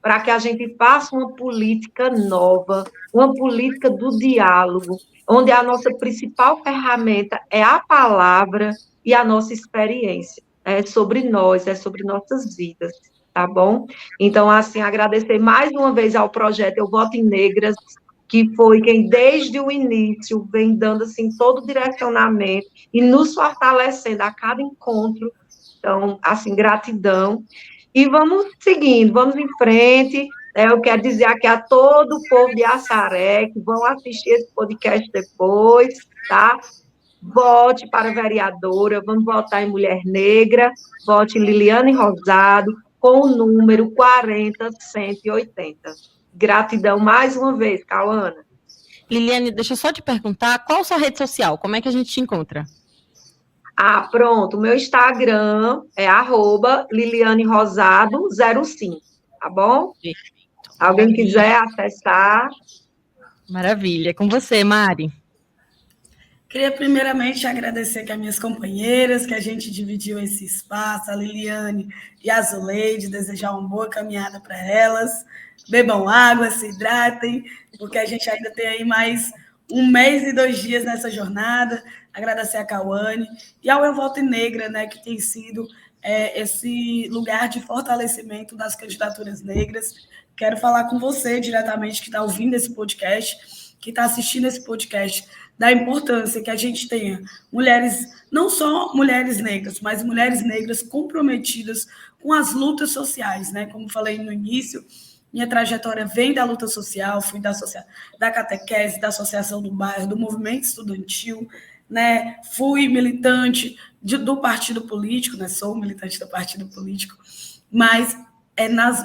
para que a gente faça uma política nova, uma política do diálogo, onde a nossa principal ferramenta é a palavra e a nossa experiência. É sobre nós, é sobre nossas vidas, tá bom? Então, assim, agradecer mais uma vez ao projeto Eu Voto em Negras, que foi quem, desde o início, vem dando, assim, todo o direcionamento e nos fortalecendo a cada encontro. Então, assim, gratidão. E vamos seguindo, vamos em frente. Eu quero dizer aqui a todo o povo de Assaré, que vão assistir esse podcast depois, tá? Vote para vereadora, vamos votar em Mulher Negra, vote em Liliane Rosado, com o número 40-180. Gratidão mais uma vez, Cauana. Liliane, deixa eu só te perguntar, qual a sua rede social? Como é que a gente te encontra? Pronto, o meu Instagram é @LilianeRosado05, tá bom? Perfeito. Alguém quiser acessar. Maravilha. É com você, Mari. Queria primeiramente agradecer aqui as minhas companheiras, que a gente dividiu esse espaço, a Liliane e a Zuleide, desejar uma boa caminhada para elas. Bebam água, se hidratem, porque a gente ainda tem aí mais 1 mês e 2 dias nessa jornada. Agradecer a Cauane e ao Eu Voto em Negra, né, que tem sido esse lugar de fortalecimento das candidaturas negras. Quero falar com você diretamente, que está ouvindo esse podcast, que está assistindo esse podcast, da importância que a gente tenha mulheres, não só mulheres negras, mas mulheres negras comprometidas com as lutas sociais, né? Como falei no início, minha trajetória vem da luta social, fui da catequese, da associação do bairro, do movimento estudantil, né? Fui militante do partido político, né? Sou militante do partido político, mas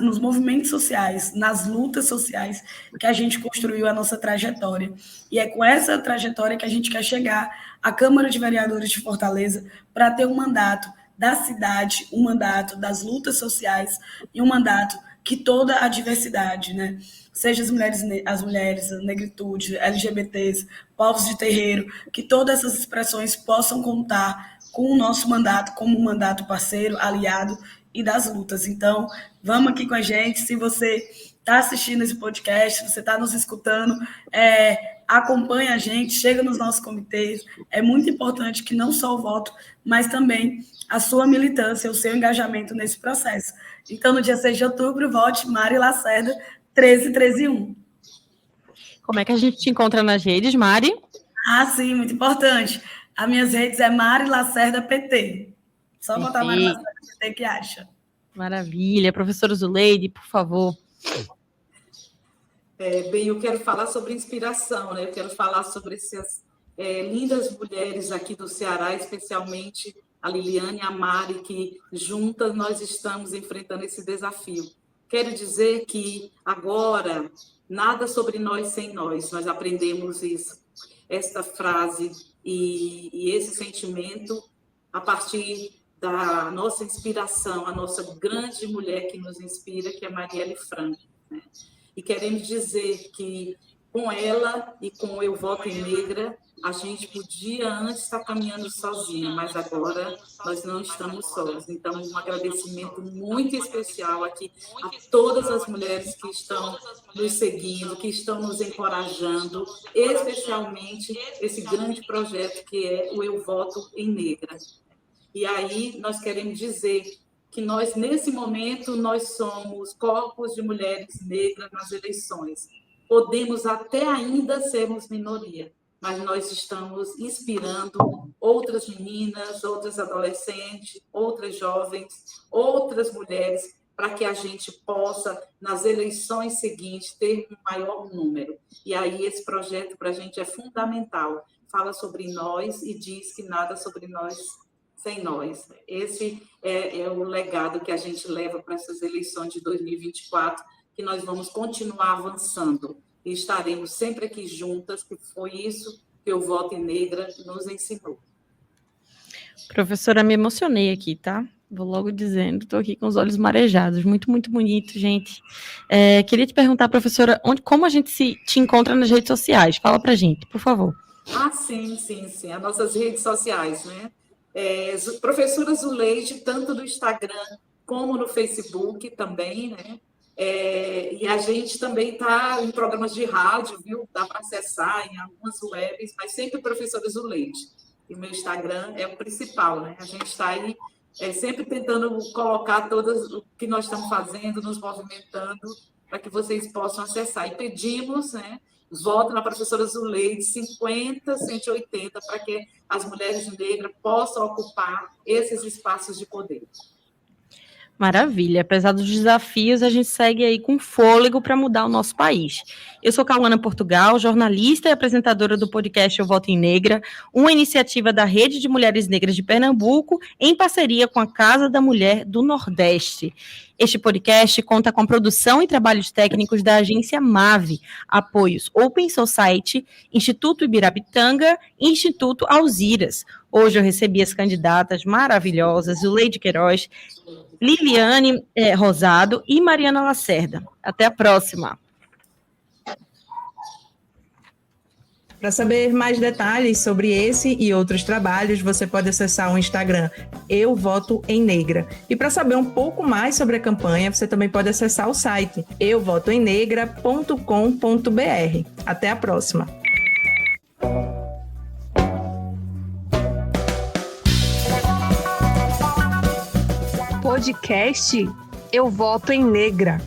nos movimentos sociais, nas lutas sociais, que a gente construiu a nossa trajetória. E é com essa trajetória que a gente quer chegar à Câmara de Vereadores de Fortaleza para ter um mandato da cidade, um mandato das lutas sociais e um mandato que toda a diversidade, né? Seja as mulheres, a negritude, LGBTs, povos de terreiro, que todas essas expressões possam contar com o nosso mandato como um mandato parceiro, aliado e das lutas. Então, vamos aqui com a gente. Se você está assistindo esse podcast, se você está nos escutando, acompanha a gente, chega nos nossos comitês. É muito importante que não só o voto, mas também a sua militância, o seu engajamento nesse processo. Então, no dia 6 de outubro, vote Mari Lacerda, 131. Como é que a gente te encontra nas redes, Mari? Sim, muito importante. As minhas redes é Mari Lacerda PT. Só botar Mari Lacerda PT que acha. Maravilha. Professora Zuleide, por favor. Bem, eu quero falar sobre inspiração, né? Eu quero falar sobre essas lindas mulheres aqui do Ceará, especialmente a Liliane e a Mari, que juntas nós estamos enfrentando esse desafio. Quero dizer que agora, nada sobre nós sem nós aprendemos isso, esta frase e esse sentimento a partir da nossa inspiração, a nossa grande mulher que nos inspira, que é Marielle Franco, né? E queremos dizer que com ela e com Eu Voto em Negra, a gente podia antes estar caminhando sozinha, mas agora nós não estamos sós. Então, um agradecimento muito especial aqui a todas as mulheres que estão nos seguindo, que estão nos encorajando, especialmente esse grande projeto que é o Eu Voto em Negra. E aí nós queremos dizer que nós, nesse momento, nós somos corpos de mulheres negras nas eleições. Podemos até ainda sermos minoria, mas nós estamos inspirando outras meninas, outras adolescentes, outras jovens, outras mulheres, para que a gente possa, nas eleições seguintes, ter um maior número. E aí esse projeto para a gente é fundamental. Fala sobre nós e diz que nada sobre nós sem nós. Esse é o legado que a gente leva para essas eleições de 2024, que nós vamos continuar avançando e estaremos sempre aqui juntas, que foi isso que o Voto em Negra nos ensinou. Professora, me emocionei aqui, tá? Vou logo dizendo, estou aqui com os olhos marejados, muito, muito bonito, gente. Queria te perguntar, professora, como a gente te encontra nas redes sociais? Fala pra gente, por favor. Sim, as nossas redes sociais, né? Professora Zuleide, tanto no Instagram como no Facebook também, né? E a gente também está em programas de rádio, viu? Dá para acessar em algumas webs, mas sempre Professora Zuleide. E o meu Instagram é o principal, né? A gente está aí sempre tentando colocar o que nós estamos fazendo, nos movimentando, para que vocês possam acessar. E pedimos, né? Voto na professora Zuleide, 50, 180, para que as mulheres negras possam ocupar esses espaços de poder. Maravilha. Apesar dos desafios, a gente segue aí com fôlego para mudar o nosso país. Eu sou Cauana Portugal, jornalista e apresentadora do podcast Eu Voto em Negra, uma iniciativa da Rede de Mulheres Negras de Pernambuco, em parceria com a Casa da Mulher do Nordeste. Este podcast conta com produção e trabalhos técnicos da agência MAVE, apoios Open Society, Instituto Ibirapitanga e Instituto Alziras. Hoje eu recebi as candidatas maravilhosas, Zuleide Queiroz, Liliane Rosado e Mariana Lacerda. Até a próxima. Para saber mais detalhes sobre esse e outros trabalhos, você pode acessar o Instagram Eu Voto em Negra. E para saber um pouco mais sobre a campanha, você também pode acessar o site euvotoemnegra.com.br. Até a próxima. Podcast Eu Voto em Negra.